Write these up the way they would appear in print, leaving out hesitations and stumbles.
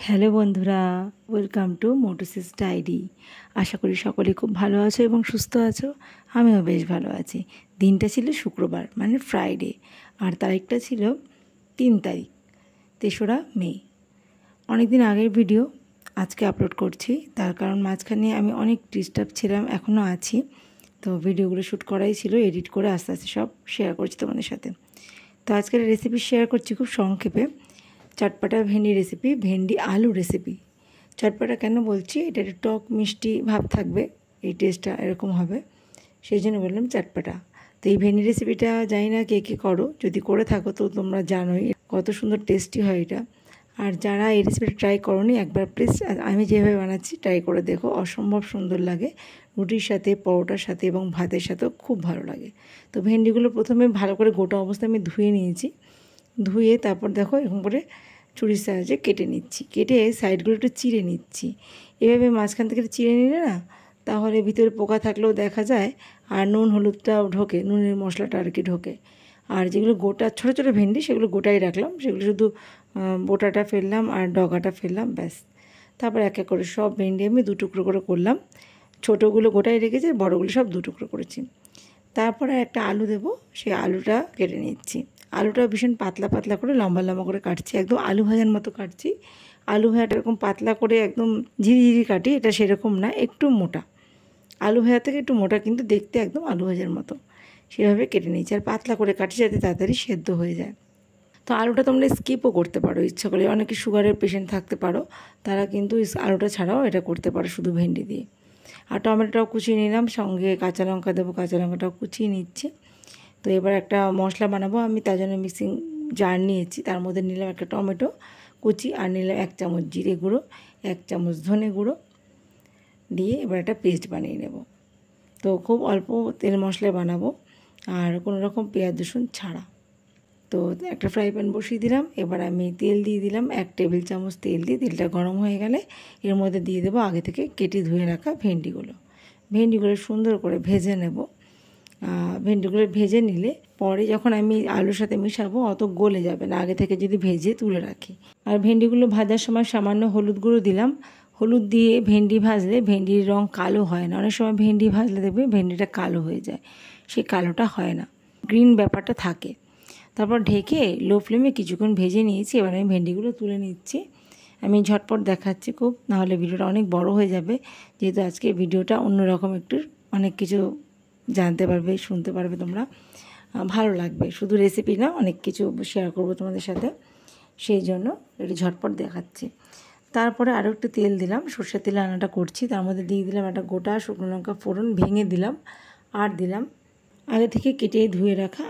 Hello বন্ধুরা, welcome to মোটোসিস diary. আশা করি সকলে খুব ভালো আছো এবং সুস্থ আছো। আমিও বেশ ভালো আছি। দিনটা ছিল শুক্রবার, মানে ফ্রাইডে, আর তারিখটা ছিল 3 তারিখ, 3রা মে। অনেক দিন আগের ভিডিও আজকে আপলোড করছি, তার কারণ মাঝখানে আমি অনেক ডিস্টার্ব ছিলাম, এখনও আছি। তো ভিডিওগুলো শ্যুট করাই ছিল, এডিট করে আস্তে আস্তে সব শেয়ার করছি তোমাদের সাথে। তো আজকের রেসিপি শেয়ার করছি খুব সংক্ষেপে। চটপাটা ভেন্ডি রেসিপি, ভেন্ডি আলু রেসিপি। চটপাটা কেন বলছি, এটা একটু টক মিষ্টি ভাব থাকবে, এই টেস্টটা এরকম হবে, সেই জন্য বললাম চটপাটা। তো এই ভেন্ডি রেসিপিটা জানি না কে কে করো, যদি করে থাকো তো তোমরা জানোই কত সুন্দর টেস্টি হয় এটা। আর যারা এই রেসিপিটা ট্রাই করোনি, একবার প্লিজ আমি যেভাবে বানাচ্ছি ট্রাই করে দেখো, অসম্ভব সুন্দর লাগে। রুটির সাথে, পরোটার সাথে এবং ভাতের সাথেও খুব ভালো লাগে। তো ভেন্ডিগুলো প্রথমে ভালো করে গোটা অবস্থায় আমি ধুয়ে নিয়েছি। ধুয়ে তারপর দেখো এরকম করে ছুরির সাহায্যে কেটে নিচ্ছি, কেটে সাইডগুলো একটু চিড়ে নিচ্ছি। এভাবে মাঝখান থেকে চিড়ে নিলে না, তাহলে ভিতরে পোকা থাকলেও দেখা যায়, আর নুন হলুদটাও ঢোকে, নুনের মশলাটা আর কি ঢোকে। আর যেগুলো গোটা ছোটো ছোটো ভেন্ডি, সেগুলো গোটাই রাখলাম, সেগুলো শুধু বোটাটা ফেললাম আর ডগাটা ফেললাম, ব্যাস। তারপর এক এক করে সব ভেন্ডি আমি 2 টুকরো করে করলাম। ছোটোগুলো গোটাই রেখেছি, বড়োগুলো সব 2 টুকরো করেছি। তারপরে একটা আলু দেবো, সেই আলুটা কেটে নিচ্ছি। আলুটা ভীষণ পাতলা পাতলা করে লম্বা লম্বা করে কাটছি, একদম আলু ভাজার মতো কাটছি। আলু ভাজাটা এরকম পাতলা করে একদম ঝিরিঝিরি কাটি, এটা সেরকম না, একটু মোটা। আলু ভাজা থেকে একটু মোটা, কিন্তু দেখতে একদম আলু ভাজার মতো, সেভাবে কেটে নিচ্ছি। আর পাতলা করে কাটি যাতে তাড়াতাড়ি সেদ্ধ হয়ে যায়। তো আলুটা তোমরা স্কিপও করতে পারো ইচ্ছা করলে, অনেকে সুগারের পেশেন্ট থাকতে পারো, তারা কিন্তু আলুটা ছাড়াও এটা করতে পারো শুধু ভেন্ডি দিয়ে। আর টমেটোটাও কুচিয়ে নিলাম, সঙ্গে কাঁচা লঙ্কা দেবো, কাঁচা লঙ্কাটাও কুচিয়ে নিচ্ছি। তো এবার একটা মশলা বানাবো আমি, তার জন্য মিক্সিং জার নিয়েছি, তার মধ্যে নিলাম একটা টমেটো কুচি, আর নিলাম 1 চামচ জিরে গুঁড়ো, 1 চামচ ধনে গুঁড়ো দিয়ে এবার একটা পেস্ট বানিয়ে নেব। তো খুব অল্প তেল মশলায় বানাবো, আর কোনো রকম পেঁয়াজ রসুন ছাড়া। তো একটা ফ্রাই প্যান বসিয়ে দিলাম, এবার আমি তেল দিয়ে দিলাম, 1 টেবিল চামচ তেল দিয়ে, তেলটা গরম হয়ে গেলে এর মধ্যে দিয়ে দেবো আগে থেকে কেটে ধুয়ে রাখা ভেন্ডিগুলো সুন্দর করে ভেজে নেব। ভেন্ডিগুলো ভেজে নিলে পরে যখন আমি আলুর সাথে মিশাবো অত গলে যাবে না, আগে থেকে যদি ভেজে তুলে রাখি। আর ভেন্ডিগুলো ভাজার সময় সামান্য হলুদ গুঁড়ো দিলাম। হলুদ দিয়ে ভেন্ডি ভাজলে ভেন্ডির রং কালো হয় না, অনেক সময় ভেন্ডি ভাজলে দেখবে ভেন্ডিটা কালো হয়ে যায়, সেই কালোটা হয় না, গ্রিন ব্যাপারটা থাকে। তারপর ঢেকে লো ফ্লেমে কিছুক্ষণ ভেজে নিয়েছি। এবার আমি ভেন্ডিগুলো তুলে নিচ্ছি। আমি ঝটপট দেখাচ্ছি খুব, নাহলে ভিডিওটা অনেক বড় হয়ে যাবে, যেহেতু আজকে ভিডিওটা অন্যরকম, একটু অনেক কিছু জানতে পারবে, শুনতে পারবে তোমরা, ভালো লাগবে। শুধু রেসিপি না, অনেক কিছু শেয়ার করবো তোমাদের সাথে, সেই জন্য একটু ঝটপট দেখাচ্ছি। তারপরে আরও একটু তেল দিলাম, সর্ষের তেলে রান্নাটা করছি, তার মধ্যে দিয়ে দিলাম একটা গোটা শুকনো লঙ্কা ফোড়ন ভেঙে দিলাম, আর দিলাম আগে থেকে কেটে ধুয়ে রাখা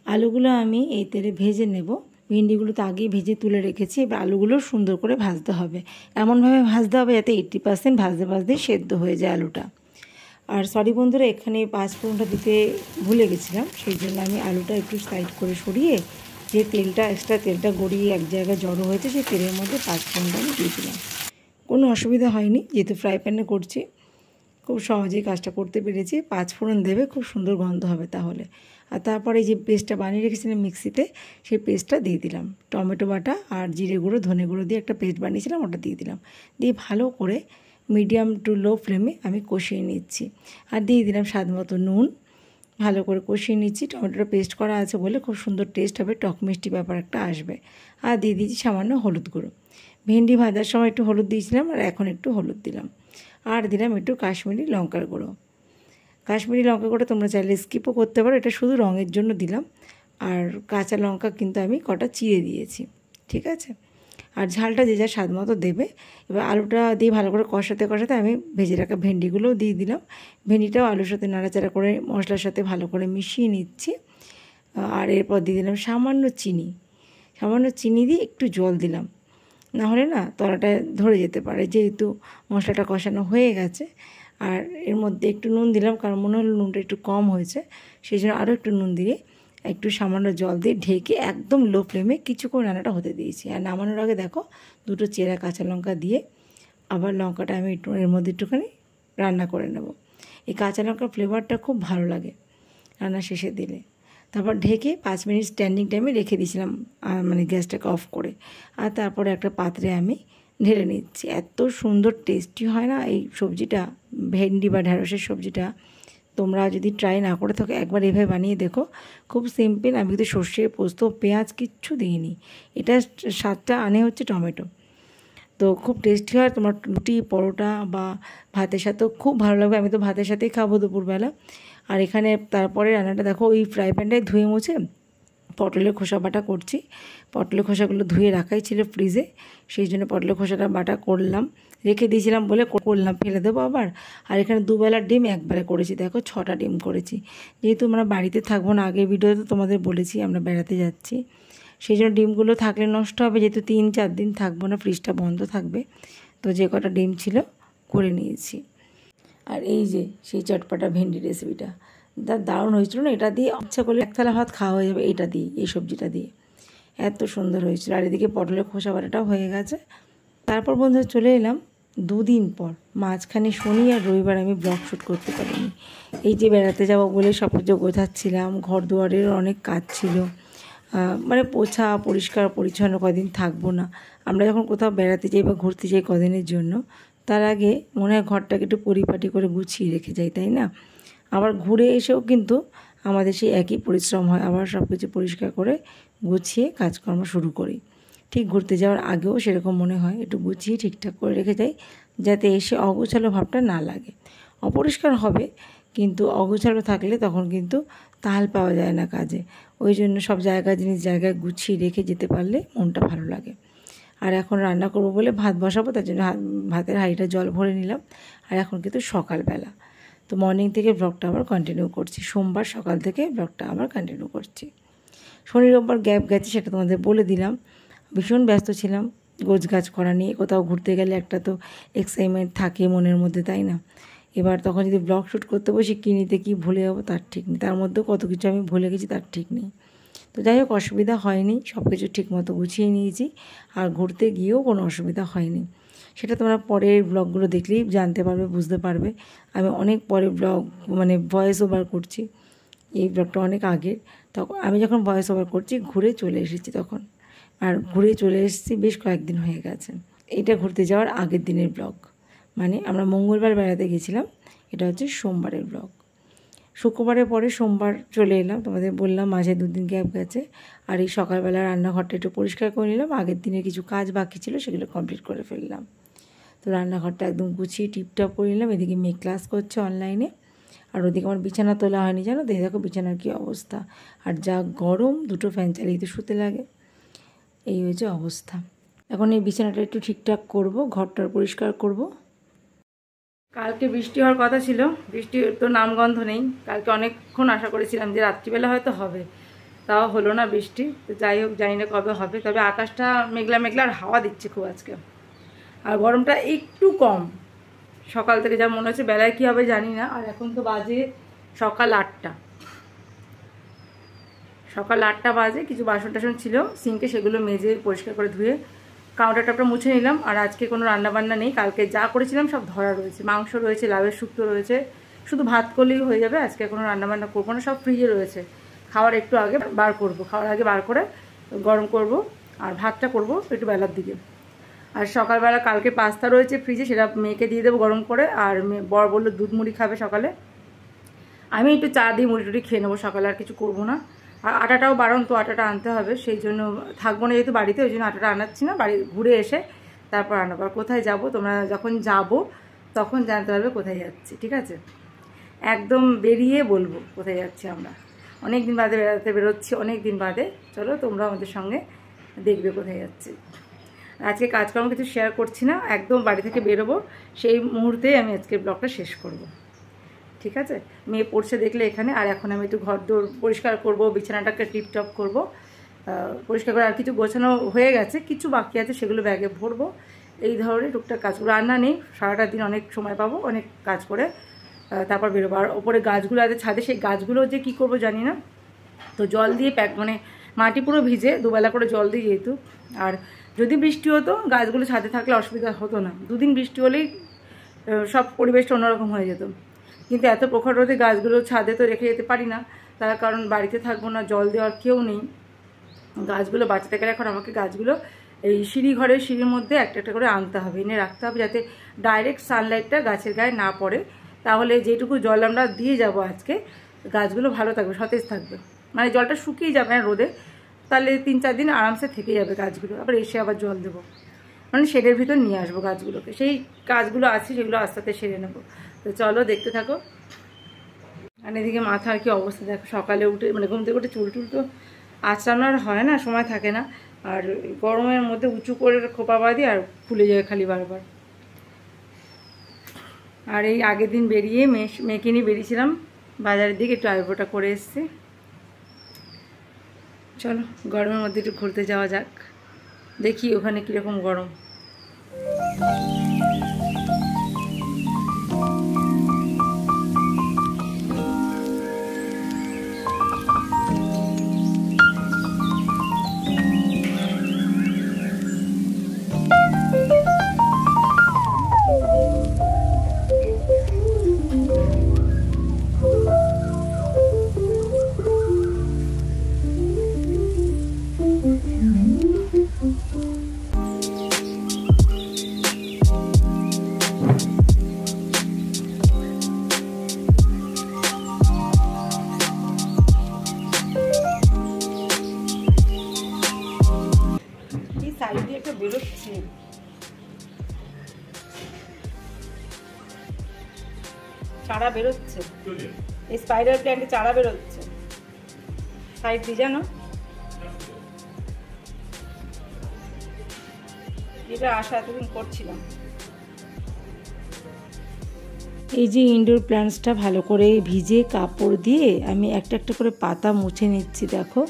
আলুগুলো আমি এই তেলে ভেজে নেব। ভেন্ডিগুলো তো আগেই ভেজে তুলে রেখেছি, এবার আলুগুলো সুন্দর করে ভাজতে হবে, এমনভাবে ভাজতে হবে যাতে 80% ভাজতে ভাজতেই সেদ্ধ হয়ে যায় আলুটা। আর সরি বন্ধুরা, এখানে 5 ফোড়নটা দিতে ভুলে গেছিলাম, সেই জন্য আমি আলুটা একটু সাইড করে সরিয়ে, যে তেলটা এক্সট্রা তেলটা গড়িয়ে এক জায়গায় জড়ো হয়েছে, সেই তেলের মধ্যে 5 ফোড়নটা আমি দিয়ে দিলাম। কোনো অসুবিধা হয়নি, যেহেতু ফ্রাই প্যানে করছি, খুব সহজেই কাজটা করতে পেরেছি। 5 ফোড়ন দেবে, খুব সুন্দর গন্ধ হবে তাহলে। আর তারপরে যে পেস্টটা বানিয়ে রেখেছিলাম মিক্সিতে, সেই পেস্টটা দিয়ে দিলাম, টমেটো বাটা আর জিরে গুঁড়ো ধনে গুঁড়ো দিয়ে একটা পেস্ট বানিয়েছিলাম, ওটা দিয়ে দিলাম। দিয়ে ভালো করে মিডিয়াম টু লো ফ্লেমে আমি কষিয়ে নিচ্ছি। আর দিয়ে দিলাম স্বাদ মতো নুন, ভালো করে কষিয়ে নিচ্ছি। টমেটোটা পেস্ট করা আছে বলে খুব সুন্দর টেস্ট হবে, টক মিষ্টি ব্যাপার একটা আসবে। আর দিয়ে দিয়েছি সামান্য হলুদ গুঁড়ো। ভেন্ডি ভাজার সময় একটু হলুদ দিয়েছিলাম, আর এখন একটু হলুদ দিলাম। আর দিলাম একটু কাশ্মীরি লঙ্কার গুঁড়ো। কাশ্মীরি লঙ্কা গুঁড়ো তোমরা চাইলে স্কিপও করতে পারো, এটা শুধু রঙের জন্য দিলাম। আর কাঁচা লঙ্কা কিন্তু আমি কটা চিড়ে দিয়েছি, ঠিক আছে। আর ঝালটা যে যা স্বাদ মতো দেবে। এবার আলুটা দিয়ে ভালো করে কষাতে কষাতে আমি ভেজে রাখা ভেন্ডিগুলোও দিয়ে দিলাম। ভেন্ডিটাও আলুর সাথে নাড়াচাড়া করে মশলার সাথে ভালো করে মিশিয়ে নিচ্ছি। আর এরপর দিয়ে দিলাম সামান্য চিনি দিয়ে একটু জল দিলাম, না হলে না তলাটা ধরে যেতে পারে, যেহেতু মশলাটা কষানো হয়ে গেছে। আর এর মধ্যে একটু নুন দিলাম, কারণ মনে হলো নুনটা একটু কম হয়েছে, সেই জন্য আরও একটু নুন দিয়ে একটু সামান্য জল দিয়ে ঢেকে একদম লো ফ্লেমে কিছুক্ষণ রান্নাটা হতে দিয়েছি। আর নামানোর আগে দেখো 2টো চেরা কাঁচা লঙ্কা দিয়ে আবার লঙ্কাটা আমি একটু এর মধ্যে একটুখানি রান্না করে নেব। এই কাঁচা লঙ্কার ফ্লেভারটা খুব ভালো লাগে রান্না শেষে দিলে। তারপর ঢেকে 5 মিনিট স্ট্যান্ডিং টাইমে রেখে দিয়েছিলাম, মানে গ্যাসটাকে অফ করে। আর তারপরে একটা পাত্রে আমি ঢেলে নিচ্ছি। এত সুন্দর টেস্টি হয় না এই সবজিটা, ভেন্ডি বা ঢ্যাঁড়সের সবজিটা। তোমরা যদি ট্রাই না করে থাকো একবার এভাবে বানিয়ে দেখো, খুব সিম্পল। আমি কিন্তু সর্ষে, পোস্ত, পেঁয়াজ কিচ্ছু দিইনি। এটা স্বাদটা আনে হচ্ছে টমেটো। তো খুব টেস্টি হয়, তোমার রুটি, পরোটা বা ভাতের সাথেও খুব ভালো লাগবে। আমি তো ভাতের সাথেই খাবো দুপুরবেলা। আর এখানে তারপরে রান্নাটা দেখো, ওই ফ্রাই প্যানটাই ধুয়ে মুছে পটলের খোসা বাটা করছি। পটলের খোসাগুলো ধুয়ে রাখাই ছিল ফ্রিজে, সেই জন্য পটলের খোসাটা বাটা করলাম, রেখে দিয়েছিলাম বলে করলাম, ফেলে দেবো আবার। আর এখানে দুবেলার ডিম একবারে করেছি, দেখো 6টা ডিম করেছি। যেহেতু আমরা বাড়িতে থাকবো না, আগের ভিডিওতে তোমাদের বলেছি আমরা বেড়াতে যাচ্ছি, সেই জন্য ডিমগুলো থাকলে নষ্ট হবে, যেহেতু 3-4 দিন থাকবো না, ফ্রিজটা বন্ধ থাকবে। তো যে কটা ডিম ছিল করে নিয়েছি। আর এই যে সেই চটপাটা ভেন্ডি রেসিপিটা দারুণ হয়েছিল না, এটা দিয়ে ইচ্ছা করলে 1 থালা ভাত খাওয়া হয়ে যাবে, এটা দিয়ে, এই সবজিটা দিয়ে। এত সুন্দর হয়েছিল। আর এদিকে পটলের খোসা বাটাটাও হয়ে গেছে। তারপর বন্ধু চলে এলাম 2 দিন পর। মাঝখানে শনি আর রবিবার আমি ব্লগ শ্যুট করতে পারিনি। এই যে বেড়াতে যাবো বলে সব কিছু গোছাচ্ছিলাম, ঘর দুয়ারের অনেক কাজ ছিল, মানে পোছা পরিষ্কার পরিচ্ছন্ন, কদিন থাকবো না। আমরা যখন কোথাও বেড়াতে যাই বা ঘুরতে যাই কদিনের জন্য, তার আগে মনে হয় ঘরটাকে একটু পরিপাটি করে গুছিয়ে রেখে যাই, তাই না? আবার ঘুরে এসেও কিন্তু আমাদের সেই একই পরিশ্রম হয়, আবার সব কিছু পরিষ্কার করে গুছিয়ে কাজকর্ম শুরু করি। ঠিক ঘুরতে যাওয়ার আগেও সেরকম মনে হয়, একটু গুছিয়ে ঠিকঠাক করে রেখে যাই, যাতে এসে অগোছালো ভাবটা না লাগে। অপরিষ্কার হবে, কিন্তু অগোছালো থাকলে তখন কিন্তু তাল পাওয়া যায় না কাজে। ওই জন্য সব জিনিস জায়গায় গুছিয়ে রেখে যেতে পারলে মনটা ভালো লাগে। আর এখন রান্না করবো বলে ভাত বসাবো, তার জন্য ভাতের হাঁড়িটা জল ভরে নিলাম। আর এখন কিন্তু সকালবেলা, তো মর্নিং থেকে ব্লগটা আবার কন্টিনিউ করছি। সোমবার সকাল থেকে ব্লগটা আবার কন্টিনিউ করছি। শনি রোববার গ্যাপ গেছে, সেটা তোমাদের বলে দিলাম। ভীষণ ব্যস্ত ছিলাম গোছগাছ করা নিয়ে। কোথাও ঘুরতে গেলে একটা তো এক্সাইটমেন্ট থাকে মনের মধ্যে, তাই না? এবার তখন যদি ব্লগ শ্যুট করতে বসি, কী নিতে কী ভুলে যাবো তার ঠিক নেই, তার মধ্যেও কত কিছু আমি ভুলে গেছি তার ঠিক নেই। তো যাই হোক, অসুবিধা হয়নি, সব কিছু ঠিকমতো গুছিয়ে নিয়েছি। আর ঘুরতে গিয়েও কোনো অসুবিধা হয়নি। সেটা তোমরা পরের ব্লগগুলো দেখলেই জানতে পারবে, বুঝতে পারবে। আমি অনেক পরে ব্লগ, মানে ভয়েস ওভার করছি। এই ব্লগটা অনেক আগের। তখন আমি যখন ভয়েস ওভার করছি ঘুরে চলে এসেছি তখন। আর ঘুরে চলে এসেছি বেশ কয়েকদিন হয়ে গেছে। এটা ঘুরতে যাওয়ার আগের দিনের ব্লগ, মানে আমরা মঙ্গলবার বেড়াতে গেছিলাম, এটা হচ্ছে সোমবারের ব্লগ। শুক্রবারের পরে সোমবার চলে এলাম, তোমাদের বললাম মাঝে 2 দিন গ্যাপ গেছে। আর এই সকালবেলা রান্নাঘরটা একটু পরিষ্কার করে নিলাম, আগের দিনের কিছু কাজ বাকি ছিল সেগুলো কমপ্লিট করে ফেললাম। তো রান্নাঘরটা একদম গুছিয়ে টিপটপ করে নিলাম। এদিকে মেয়ে ক্লাস করছে অনলাইনে, আর ওদিকে আমার বিছানা তোলা হয়নি, জানো তো? দেখো বিছানার কী অবস্থা, আর যা গরম, 2টো ফ্যান চালিয়ে তো শুতে লাগে। এই হয়েছে অবস্থা। এখন এই বিছানাটা একটু ঠিকঠাক করব, ঘরটার পরিষ্কার করব। কালকে বৃষ্টি হওয়ার কথা ছিল, বৃষ্টির তো নামগন্ধ নেই। কালকে অনেকক্ষণ আশা করেছিলাম যে রাত্রিবেলা হয়তো হবে, তাও হলো না বৃষ্টি। তো যাই হোক, জানি না কবে হবে। তবে আকাশটা মেঘলা মেঘলা, আর হাওয়া দিচ্ছে খুব আজকে। আর গরমটা একটু কম সকাল থেকে, যা মনে হচ্ছে। বেলায় কী হবে জানি না। আর এখন তো বাজে সকাল 8টা, সকাল 8টা বাজে। কিছু বাসন টাসন ছিল সিঙ্কে, সেগুলো মেজে পরিষ্কার করে ধুয়ে কাউন্টারটপটা মুছে নিলাম। আর আজকে কোনো রান্নাবান্না নেই, কালকে যা করেছিলাম সব ধরা রয়েছে। মাংস রয়েছে, লাউয়ের শুক্তো রয়েছে, শুধু ভাত করলেই হয়ে যাবে। আজকে কোনো রান্নাবান্না করবো না, সব ফ্রিজে রয়েছে। খাওয়ার একটু আগে বার করব, খাওয়ার আগে বার করে গরম করব। আর ভাতটা করব একটু বেলার দিকে। আর সকালবেলা কালকে পাস্তা রয়েছে ফ্রিজে, সেটা মেয়েকে দিয়ে দেবো গরম করে। আর বর বললো দুধ মুড়ি খাবে সকালে, আমি একটু চা দিয়ে মুড়ি টুড়ি খেয়ে নেবো সকালে, আর কিছু করবো না। আর আটাটাও বারণ, তো আটাটা আনতে হবে, সেই জন্য থাকবো না যেহেতু বাড়িতে, ওই জন্য আটাটা আনাচ্ছি না। বাড়ি ঘুরে এসে তারপর আনাবো। আর কোথায় যাব তোমরা যখন যাবো তখন জানতে পারবে কোথায় যাচ্ছি, ঠিক আছে? একদম বেরিয়ে বলবো কোথায় যাচ্ছি আমরা। অনেক দিন বাদে বেড়াতে বেরোচ্ছি, অনেক দিন বাদে। চলো তোমরা আমাদের সঙ্গে দেখবে কোথায় যাচ্ছি। আজকে কাজকর্ম কিছু শেয়ার করছি না, একদম বাড়ি থেকে বেরোবো সেই মুহূর্তেই আমি আজকের ব্লগটা শেষ করব, ঠিক আছে? মেয়ে পড়ছে দেখলে এখানে। আর এখন আমি একটু ঘর দোর পরিষ্কার করব, বিছানাটাকে টিপটপ করব, পরিষ্কার করে। আর কিছু গোছানো হয়ে গেছে, কিছু বাকি আছে, সেগুলো ব্যাগে ভরবো। এই ধরনের টুকটাক কাজ। রান্না নেই, সারাটা দিন অনেক সময় পাবো, অনেক কাজ করে তারপর বেরোবো। আর ওপরে গাছগুলো আছে ছাদে, সেই গাছগুলো যে কী করবো জানি না। তো জল দিয়ে মানে মাটি পুরো ভিজে, দুবেলা করে জল দিই যেহেতু। আর যদি বৃষ্টি হতো, গাছগুলো ছাদে থাকলে অসুবিধা হতো না। 2 দিন বৃষ্টি হলেই সব পরিবেশটা অন্যরকম হয়ে যেত। কিন্তু এত প্রখর রোদে গাছগুলো ছাদে তো রেখে যেতে পারি না, তার কারণ বাড়িতে থাকবো না, জল দেওয়ার কেউ নেই, গাছগুলো বাঁচাতে গেলে এখন আমাকে গাছগুলো এই সিঁড়ির মধ্যে একটা একটা করে আনতে হবে, এনে রাখতে হবে, যাতে ডাইরেক্ট সানলাইটটা গাছের গায়ে না পড়ে। তাহলে যেটুকু জল আমরা দিয়ে যাব আজকে, গাছগুলো ভালো থাকবে, সতেজ থাকবে, মানে জলটা শুকিয়ে যাবে না রোদে, তাহলে 3-4 দিন আরামসে থেকে যাবে গাছগুলো। আবার এসে আবার জল দেবো, মানে শেডের ভিতর নিয়ে আসবো গাছগুলোকে। সেই কাজগুলো আছে সেগুলো আস্তে আস্তে সেরে নেবো। তো চলো দেখতে থাকো। আর এদিকে মাথার কি অবস্থা দেখো, সকালে উঠে মানে ঘুম থেকে উঠে চুল তো আঁচড়ানোর হয় না, সময় থাকে না, আর গরমের মধ্যে উঁচু করে খোপা বাঁধি আর ফুলে যায় খালি বারবার। আর এই আগের দিন বেরিয়ে মেয়েকে নিয়ে বেরিয়েছিলাম বাজারের দিকে, একটু আইব্রোটা করে এসছি। চলো গরমের মধ্যে একটু ঘুরতে যাওয়া যাক, দেখি ওখানে কীরকম গরম। সাইড দিয়ে একটা বেরোচ্ছে, চারা বেরোচ্ছে, এই স্পাইডার প্ল্যান্টে চারা বেরোচ্ছে সাইড দিয়ে, জানো এটা আশা এতদিন করছিলাম। এই যে ইনডোর প্ল্যান্টসটা ভালো করে ভিজে কাপড় দিয়ে আমি একটা একটা করে পাতা মুছে নিচ্ছি। দেখো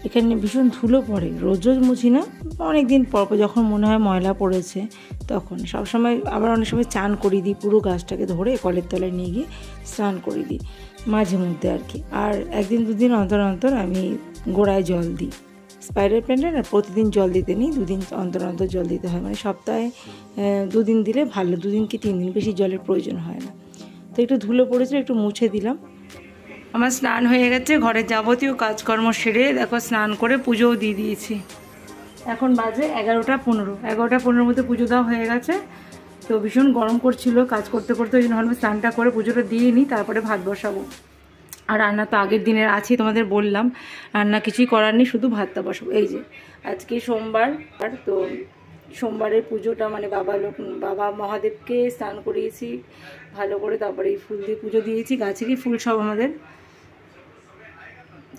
এখানে ভীষণ ধুলো পড়ে, রোজ রোজ মুছি না, অনেক দিন পর পর যখন মনে হয় ময়লা পড়েছে তখন। সবসময় আবার অনেক সময় চান করিয়ে দিই, পুরো গাছটাকে ধরে কলের তলায় নিয়ে গিয়ে স্নান করিয়ে দিই মাঝে মধ্যে আর কি। আর 1-2 দিন অন্তর অন্তর আমি গোড়ায় জল দিই। স্পাইডার প্ল্যান্টে না প্রতিদিন জল দিতে নেই, 2 দিন অন্তর অন্তর জল দিতে হয়, মানে সপ্তাহে 2 দিন দিলে ভালো, 2 দিন কি 3 দিন, বেশি জলের প্রয়োজন হয় না। তো একটু ধুলো পড়েছিল, একটু মুছে দিলাম। আমার স্নান হয়ে গেছে, ঘরের যাবতীয় কাজকর্ম সেরে দেখো স্নান করে পুজোও দিয়ে দিয়েছি। এখন বাজে 11:15, 11:15 মধ্যে পুজো দেওয়া হয়ে গেছে। তো ভীষণ গরম করছিল কাজ করতে করতে, ওই জন্য ভাবলাম স্নানটা করে পুজোটা দিয়ে নিই, তারপরে ভাত বসাবো। আর রান্না তো আগের দিনের আছেই, তোমাদের বললাম, রান্না কিছুই করার নেই, শুধু ভাতটা বসাবো। এই যে আজকে সোমবার, আর তো সোমবারের পুজোটা মানে বাবা মহাদেবকে স্নান করিয়েছি ভালো করে, তারপরে এই ফুল দিয়ে পুজো দিয়েছি, গাছেরই ফুল সব আমাদের।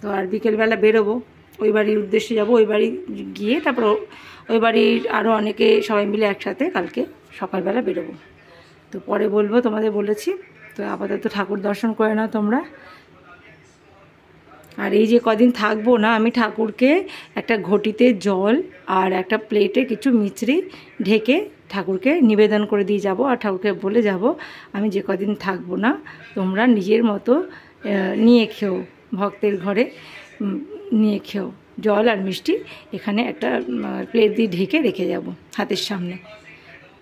তো আর বিকেলবেলা বেরোবো, ওই বাড়ির উদ্দেশ্যে যাব, ওই বাড়ি গিয়ে তারপর ওই বাড়ির আরও অনেকে সবাই মিলে একসাথে কালকে সকালবেলা বেরোবো। তো পরে বলবো, তোমাদের বলেছি। তো আপাতত ঠাকুর দর্শন করে নাও তোমরা। আর এই যে কদিন থাকবো না, আমি ঠাকুরকে একটা ঘটিতে জল আর একটা প্লেটে কিছু মিছরি ঢেকে ঠাকুরকে নিবেদন করে দিয়ে যাব। আর ঠাকুরকে বলে যাব, আমি যে কদিন থাকবো না তোমরা নিজের মতো নিয়ে খেও, ভক্তের ঘরে নিয়ে খেও, জল আর মিষ্টি এখানে একটা প্লেট দিয়ে ঢেকে রেখে যাব হাতের সামনে।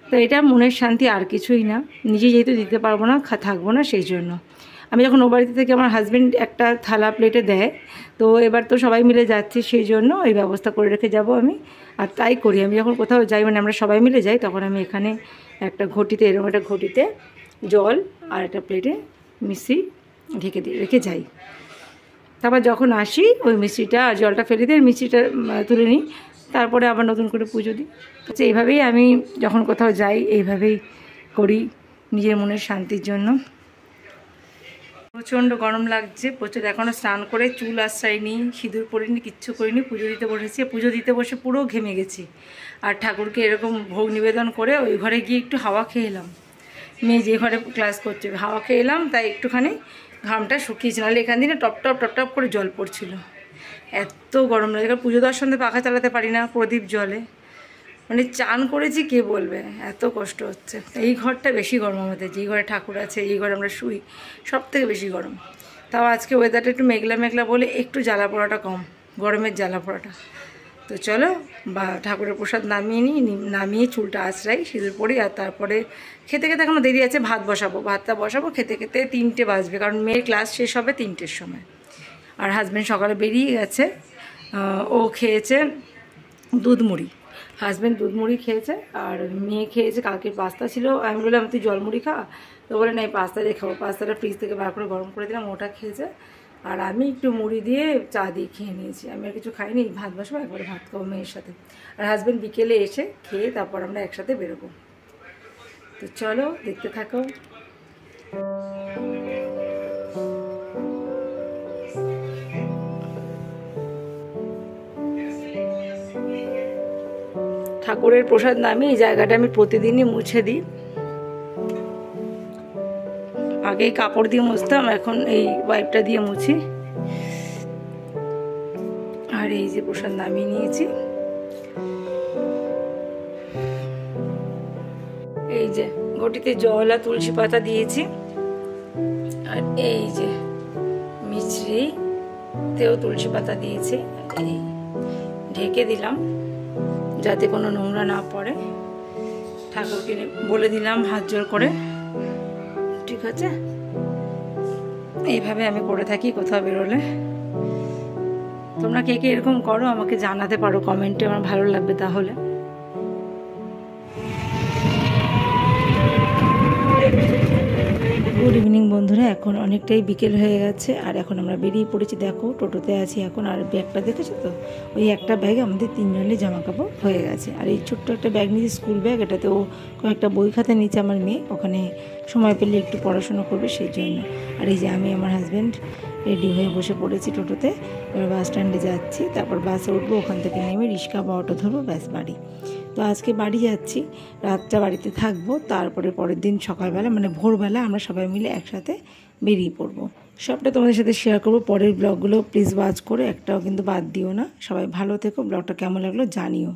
তো এটা মনের শান্তি, আর কিছুই না। নিজে যেহেতু দিতে পারবো না, থাকবো না, সেই জন্য আমি যখন ও বাড়িতে থেকে আমার হাজব্যান্ড একটা থালা প্লেটে দেয়, তো এবার তো সবাই মিলে যাচ্ছি, সেই জন্য এই ব্যবস্থা করে রেখে যাব আমি। আর তাই করি, আমি যখন কোথাও যাই, মানে আমরা সবাই মিলে যাই, তখন আমি এখানে একটা ঘটিতে, এরকম একটা ঘটিতে জল আর একটা প্লেটে মিষ্টি ঢেকে দিয়ে রেখে যাই। তারপর যখন আসি ওই মিষ্টিটা, জলটা ফেলে দিয়ে মিষ্টিটা তুলে নিই, তারপরে আবার নতুন করে পুজো দিই। আচ্ছা, এইভাবেই আমি যখন কোথাও যাই এইভাবেই করি নিজের মনের শান্তির জন্য। প্রচণ্ড গরম লাগছে, প্রচুর। এখনও স্নান করে চুল আশ্রাইনি, সিঁদুর পরিনি, কিচ্ছু করিনি, পুজো দিতে বসেছি। পুজো দিতে বসে পুরো ঘেমে গেছি। আর ঠাকুরকে এরকম ভোগ নিবেদন করে ওই ঘরে গিয়ে একটু হাওয়া খেয়ে এলাম। মেয়ে যে ঘরে ক্লাস করছে, হাওয়া খেয়ে এলাম, তাই একটুখানি ঘামটা শুকিয়েছে, নাহলে এখান দিয়ে টপ টপ টপ টপ করে জল পড়ছিল। এত গরম লাগে, কারণ পুজো দেওয়ার সঙ্গে পাখা চালাতে পারি না প্রদীপ জলে, মানে চান করেছি কে বলবে, এত কষ্ট হচ্ছে। এই ঘরটা বেশি গরম আমাদের, যেই ঘরে ঠাকুর আছে, এই ঘরে আমরা শুই, সব থেকে বেশি গরম। তাও আজকে ওয়েদারটা একটু মেঘলা মেঘলা বলে একটু জ্বালা পোড়াটা কম, গরমের জ্বালা পোড়াটা। তো চলো বা ঠাকুরের প্রসাদ নামিয়ে নিই, নামিয়ে চুলটা আঁচড়াই, সিঁদুর পরি, আর তারপরে খেতে খেতে এখনও দেরি আছে, ভাতটা বসাবো, খেতে খেতে 3টে বাজবে, কারণ মেয়ের ক্লাস শেষ হবে 3টের সময়। আর হাজব্যান্ড সকালে বেরিয়ে গেছে, ও খেয়েছে দুধ মুড়ি, হাজব্যান্ড দুধ মুড়ি খেয়েছে আর মেয়ে খেয়েছে কালকের পাস্তা ছিল। আমি বললাম তুই জল মুড়ি খা, তো বলে না এই পাস্তা দিয়ে খাবো। পাস্তাটা ফ্রিজ থেকে বার করে গরম করে দিলাম, ওটা খেয়েছে। আর আমি একটু মুড়ি দিয়ে চা দিয়ে খেয়ে নিয়েছি। আমি আর কিছু খাইনি, ভাত বসবো, একবারে ভাত খাবো মেয়ের সাথে। আর হাজব্যান্ড বিকেলে এসে খেয়ে তারপর আমরা একসাথে বেরোবো। তো চলো দেখতে থাকো। ঠাকুরের প্রসাদ নামে এই জায়গাটা আমি প্রতিদিনই মুছে দিই। আগে কাপড় দিয়ে মুছতাম, এখন এই ওয়াইপটা দিয়ে মুছি। আর এই যে প্রসাদ নামিয়ে নিয়েছি, এই যে ঘটিতে জল আর তুলসী পাতা দিয়েছি। আর এই যে মিছরিতেও তুলসী পাতা দিয়েছি, এই ঢেকে দিলাম যাতে কোনো নোংরা না পড়ে। ঠাকুরকে বলে দিলাম হাত জোড় করে, ঠিক আছে? এইভাবে আমি করে থাকি কোথাও বেরোলে। তোমরা কে কে এরকম করো আমাকে জানাতে পারো কমেন্টে, আমার ভালো লাগবে তাহলে। গুড ইভিনিং বন্ধুরা, এখন অনেকটাই বিকেল হয়ে গেছে আর এখন আমরা বেরিয়ে পড়েছি। দেখো টোটোতে আছি এখন। আর ব্যাগটা দেখেছো তো, ওই একটা ব্যাগে আমাদের 3 জনের জামা কাপড় হয়ে গেছে। আর এই ছোট্ট একটা ব্যাগ নিয়েছি, স্কুল ব্যাগ। এটাতেও কয়েকটা বই খাতা নিচে আমার মেয়ে, ওখানে সময় পেলে একটু পড়াশোনা করবে সেই জন্য। আর এই যে আমি আমার হাজব্যান্ড রেডি হয়ে বসে পড়েছি টোটোতে। এবার বাস স্ট্যান্ডে যাচ্ছি, তারপর বাসে উঠবো, ওখান থেকে নেমে রিক্সা বা অটো ধরবো, ব্যাস বাড়ি। তো আজকে বাড়ি যাচ্ছি, রাতটা বাড়িতে থাকবো, তারপরে পরের দিন সকালবেলা মানে ভোরবেলা আমরা সবাই মিলে একসাথে বেরিয়ে পড়বো। সবটা তোমাদের সাথে শেয়ার করবো। পরের ব্লগগুলো প্লিজ ওয়াচ করে একটাও কিন্তু বাদ দিও না। সবাই ভালো থেকো, ব্লগটা কেমন লাগলো জানিও।